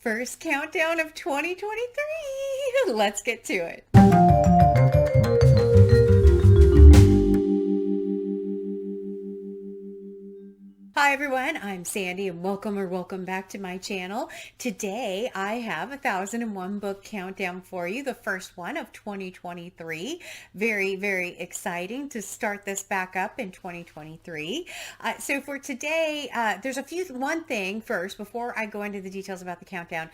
First countdown of 2023. Let's get to it. Hi everyone, I'm Sandy and welcome back to my channel. Today I have 1001 book countdown for you, the first one of 2023. Very exciting to start this back up in 2023. So for today, there's one thing first before I go into the details about the countdown.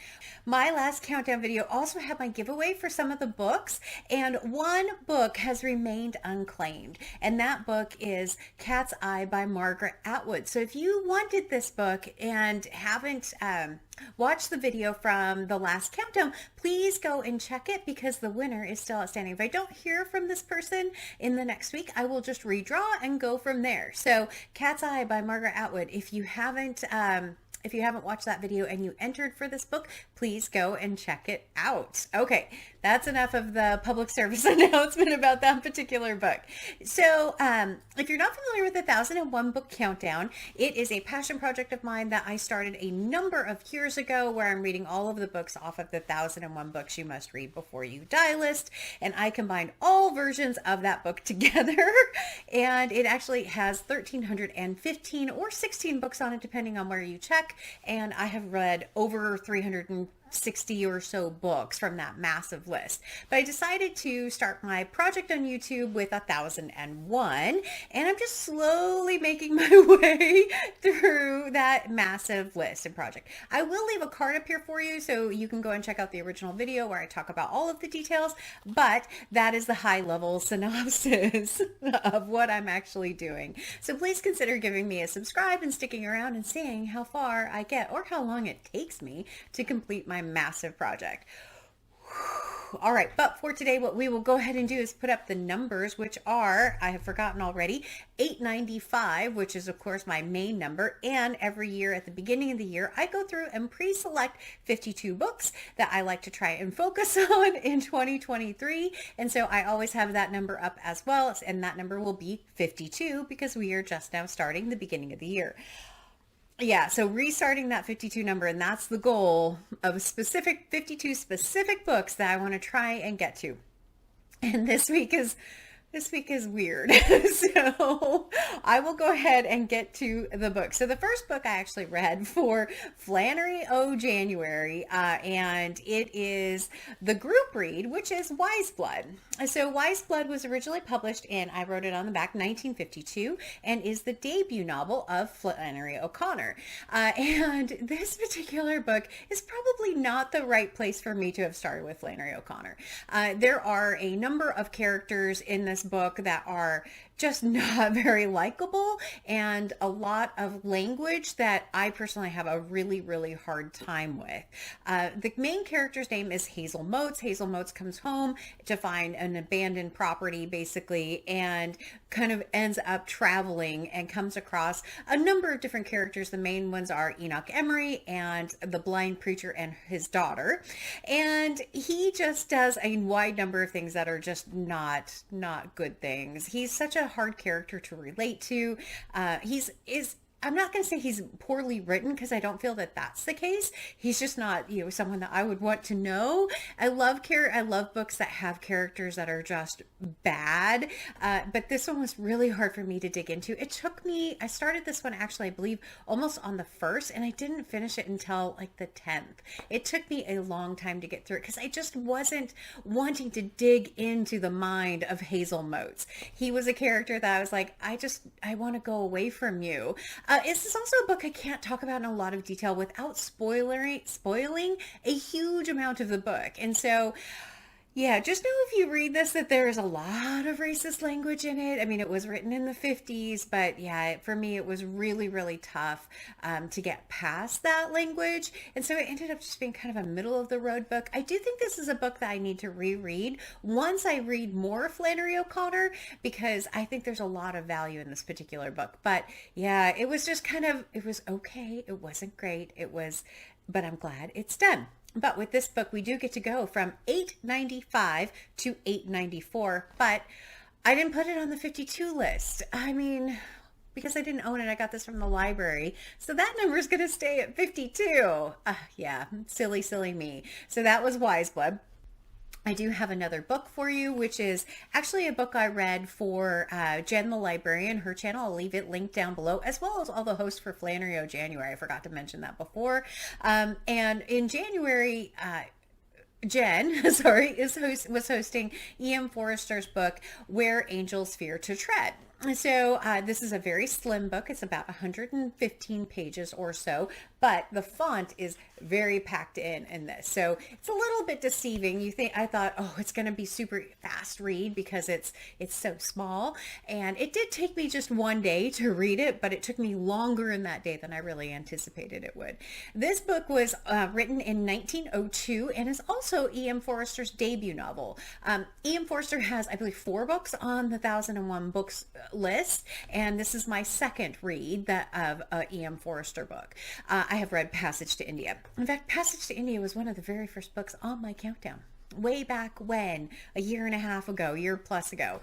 My last countdown video also had my giveaway for some of the books, and one book has remained unclaimed, and that book is Cat's Eye by Margaret Atwood. So if you wanted this book and haven't watched the video from the last countdown, please go and check it because the winner is still outstanding. If I don't hear from this person in the next week, I will just redraw and go from there. So Cat's Eye by Margaret Atwood. If you haven't watched that video and you entered for this book, please go and check it out. Okay, that's enough of the public service announcement about that particular book. So if you're not familiar with the 1001 book countdown, it is a passion project of mine that I started a number of years ago, where I'm reading all of the books off of the 1001 books you must read before you die list, and I combined all versions of that book together, and it actually has 1,315 or 16 books on it depending on where you check, and I have read over 360 or so books from that massive list. But I decided to start my project on YouTube with 1001, and I'm just slowly making my way through that massive list and project. I will leave a card up here for you so you can go and check out the original video where I talk about all of the details, but that is the high level synopsis of what I'm actually doing. So please consider giving me a subscribe and sticking around and seeing how far I get or how long it takes me to complete my massive project. All right, but for today, what we will go ahead and do is put up the numbers, which are, I have forgotten already, 895, which is of course my main number. And every year at the beginning of the year, I go through and pre-select 52 books that I like to try and focus on in 2023. And so I always have that number up as well. And that number will be 52 because we are just now starting the beginning of the year. Yeah, so restarting that 52 number, and that's the goal of 52 specific books that I want to try and get to. And this week is weird. So I will go ahead and get to the book. So the first book I actually read for Flannery January, and it is the group read, which is Wise Blood. So Wise Blood was originally published in, I wrote it on the back, 1952, and is the debut novel of Flannery O'Connor. And this particular book is probably not the right place for me to have started with Flannery O'Connor. There are a number of characters in this book that are just not very likable, and a lot of language that I personally have a really hard time with. The main character's name is Hazel Motes. Hazel Motes comes home to find an abandoned property, basically, and kind of ends up traveling and comes across a number of different characters. The main ones are Enoch Emery and the blind preacher and his daughter. And he just does a wide number of things that are just not good things. He's such a hard character to relate to. I'm not going to say he's poorly written, because I don't feel that that's the case. He's just not, someone that I would want to know. I love books that have characters that are just bad. But this one was really hard for me to dig into. I started this one actually, I believe, almost on the 1st, and I didn't finish it until like the 10th. It took me a long time to get through it because I just wasn't wanting to dig into the mind of Hazel Motes. He was a character that I was like, I want to go away from you. This is also a book I can't talk about in a lot of detail without spoiling a huge amount of the book. And so, yeah, just know if you read this that there is a lot of racist language in it. I mean, it was written in the 50s, but yeah, for me, it was really tough to get past that language. And so it ended up just being kind of a middle of the road book. I do think this is a book that I need to reread once I read more Flannery O'Connor, because I think there's a lot of value in this particular book. But yeah, it was just it was okay. It wasn't great. But I'm glad it's done. But with this book, we do get to go from 895 to 894, but I didn't put it on the 52 list. I mean, because I didn't own it. I got this from the library. So that number is going to stay at 52. Yeah, silly, silly me. So that was Wise Blood. I do have another book for you, which is actually a book I read for Jen the Librarian, her channel. I'll leave it linked down below, as well as all the hosts for Flannery January. I forgot to mention that before. And in January, Jen, was hosting E.M. Forster's book, Where Angels Fear to Tread. So this is a very slim book. It's about 115 pages or so, but the font is very packed in this. So it's a little bit deceiving. I thought, oh, it's going to be super fast read because it's so small. And it did take me just one day to read it, but it took me longer in that day than I really anticipated it would. This book was written in 1902 and is also E.M. Forster's debut novel. E.M. Forster has, I believe, 4 books on the 1001 books list, and this is my second read of E.M. Forster book. I have read Passage to India. In fact, Passage to India was one of the very first books on my countdown. Way back when, a year and a half ago, year plus ago.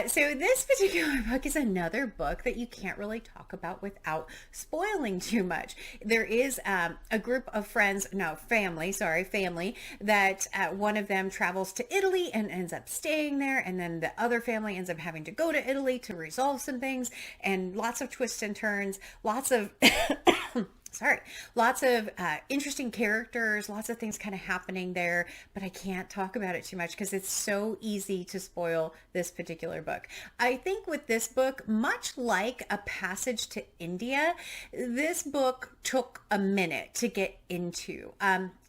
So this particular book is another book that you can't really talk about without spoiling too much. There is a group of family, that one of them travels to Italy and ends up staying there, and then the other family ends up having to go to Italy to resolve some things, and lots of twists and turns, lots of interesting characters, lots of things kind of happening there, but I can't talk about it too much because it's so easy to spoil this particular book. I think with this book, much like A Passage to India, this book took a minute to get into.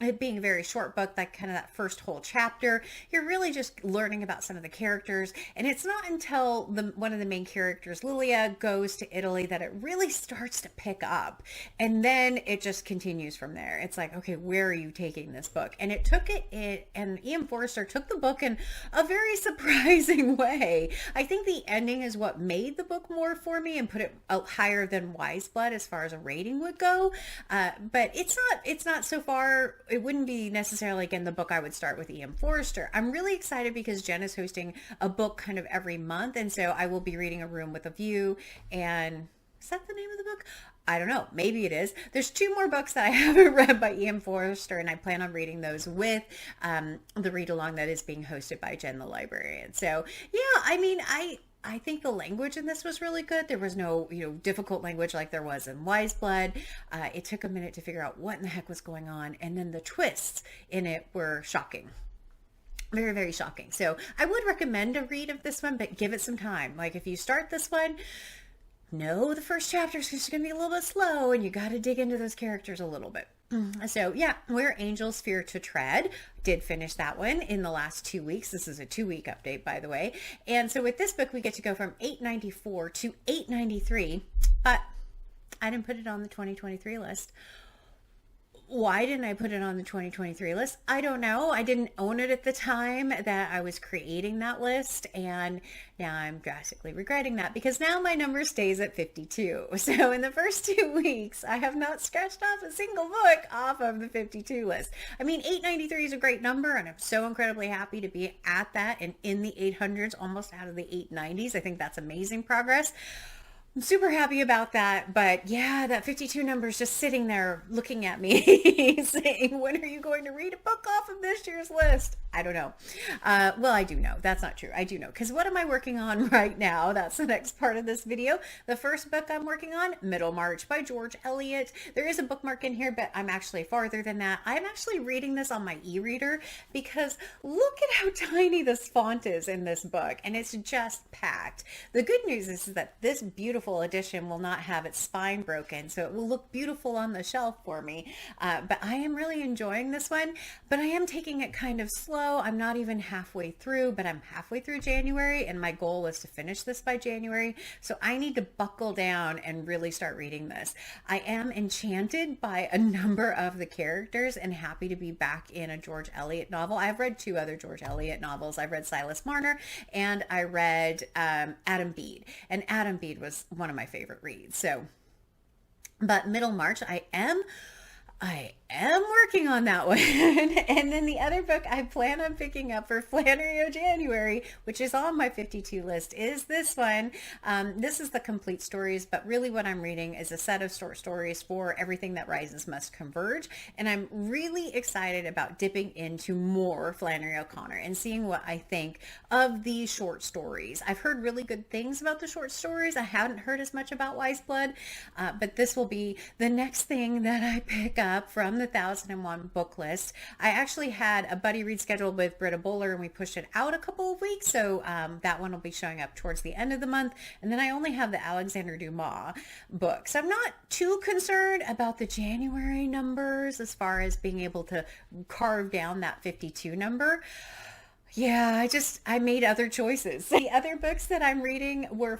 It being a very short book, like kind of that first whole chapter, you're really just learning about some of the characters, and it's not until one of the main characters, Lilia, goes to Italy that it really starts to pick up, and then it just continues from there. It's like, okay, where are you taking this book? And and E.M. Forster took the book in a very surprising way. I think the ending is what made the book more for me and put it higher than Wise Blood as far as a rating would go. But it's not so far. It wouldn't be necessarily, again, the book I would start with E.M. Forster. I'm really excited because Jen is hosting a book kind of every month. And so I will be reading A Room with a View. And is that the name of the book? I don't know. Maybe it is. There's 2 more books that I haven't read by E.M. Forster, and I plan on reading those with the read-along that is being hosted by Jen the Librarian. So, yeah, I mean, I think the language in this was really good. There was no, difficult language like there was in Wise Blood. It took a minute to figure out what in the heck was going on, and then the twists in it were shocking. Very, very shocking. So I would recommend a read of this one, but give it some time. Like if you start this one, no, the first chapter is just going to be a little bit slow, and you got to dig into those characters a little bit. So yeah, Where Angels Fear to Tread. Did finish that one in the last 2 weeks. This is a 2-week update, by the way. And so with this book, we get to go from 894 to 893, but I didn't put it on the 2023 list. Why didn't I put it on the 2023 list? I don't know. I didn't own it at the time that I was creating that list, and now I'm drastically regretting that because now my number stays at 52. So in the first 2 weeks, I have not scratched off a single book off of the 52 list. I mean, 893 is a great number, and I'm so incredibly happy to be at that and in the 800s, almost out of the 890s. I think that's amazing progress. I'm super happy about that, but yeah, that 52 number is just sitting there looking at me saying, when are you going to read a book off of this year's list? I don't know. Well, I do know. That's not true. I do know. Because what am I working on right now? That's the next part of this video. The first book I'm working on, Middlemarch by George Eliot. There is a bookmark in here, but I'm actually farther than that. I'm actually reading this on my e-reader because look at how tiny this font is in this book, and it's just packed. The good news is that this beautiful edition will not have its spine broken, so it will look beautiful on the shelf for me. But I am really enjoying this one, but I am taking it kind of slow. I'm not even halfway through, but I'm halfway through January, and my goal is to finish this by January. So I need to buckle down and really start reading this. I am enchanted by a number of the characters and happy to be back in a George Eliot novel. I've read 2 other George Eliot novels. I've read Silas Marner and I read Adam Bede, and Adam Bede was one of my favorite reads. So, but Middlemarch, I am working on that one. And then the other book I plan on picking up for Flannery of January, which is on my 52 list, is this one. This is the complete stories, but really what I'm reading is a set of short stories for Everything That Rises Must Converge. And I'm really excited about dipping into more Flannery O'Connor and seeing what I think of these short stories. I've heard really good things about the short stories. I hadn't heard as much about Wise Blood, but this will be the next thing that I pick up from the 1001 book list. I actually had a buddy read scheduled with Britta Bowler and we pushed it out a couple of weeks, so that one will be showing up towards the end of the month. And then I only have the Alexander Dumas book, so I'm not too concerned about the January numbers as far as being able to carve down that 52 number. Yeah, I made other choices. The other books that I'm reading were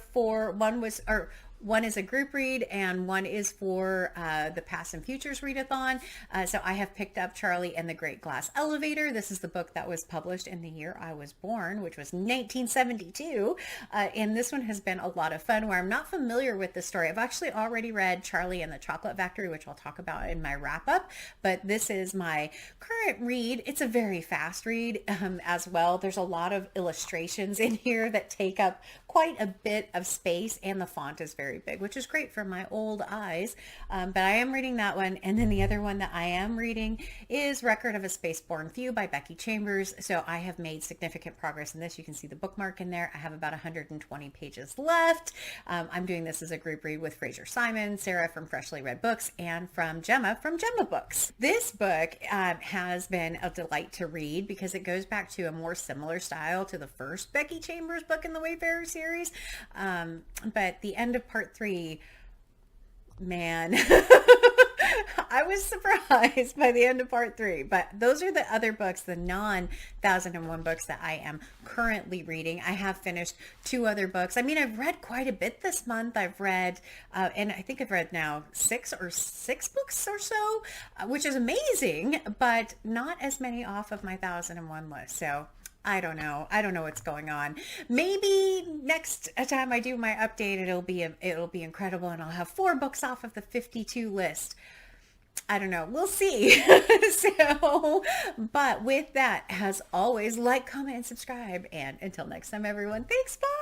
one is a group read and one is for the Past and Futures Readathon. So I have picked up Charlie and the Great Glass Elevator. This is the book that was published in the year I was born, which was 1972. And this one has been a lot of fun where I'm not familiar with the story. I've actually already read Charlie and the Chocolate Factory, which I'll talk about in my wrap up. But this is my current read. It's a very fast read as well. There's a lot of illustrations in here that take up quite a bit of space, and the font is very big, which is great for my old eyes. But I am reading that one. And then the other one that I am reading is Record of a Spaceborn Few by Becky Chambers. So I have made significant progress in this. You can see the bookmark in there. I have about 120 pages left. I'm doing this as a group read with Fraser Simon, Sarah from Freshly Read Books, and from Gemma Books. This book has been a delight to read because it goes back to a more similar style to the first Becky Chambers book in the Wayfarer series. But the end of part 3, man, I was surprised by the end of part 3. But those are the other books, the non-1001 books that I am currently reading. I have finished 2 other books. I mean, I've read quite a bit this month. I've read, and I think I've read now 6 books or so, which is amazing, but not as many off of my 1001 list. So I don't know what's going on. Maybe next time I do my update, it'll be incredible, and I'll have 4 books off of the 52 list. I don't know. We'll see. But with that, as always, like, comment, and subscribe. And until next time, everyone, thanks. Bye.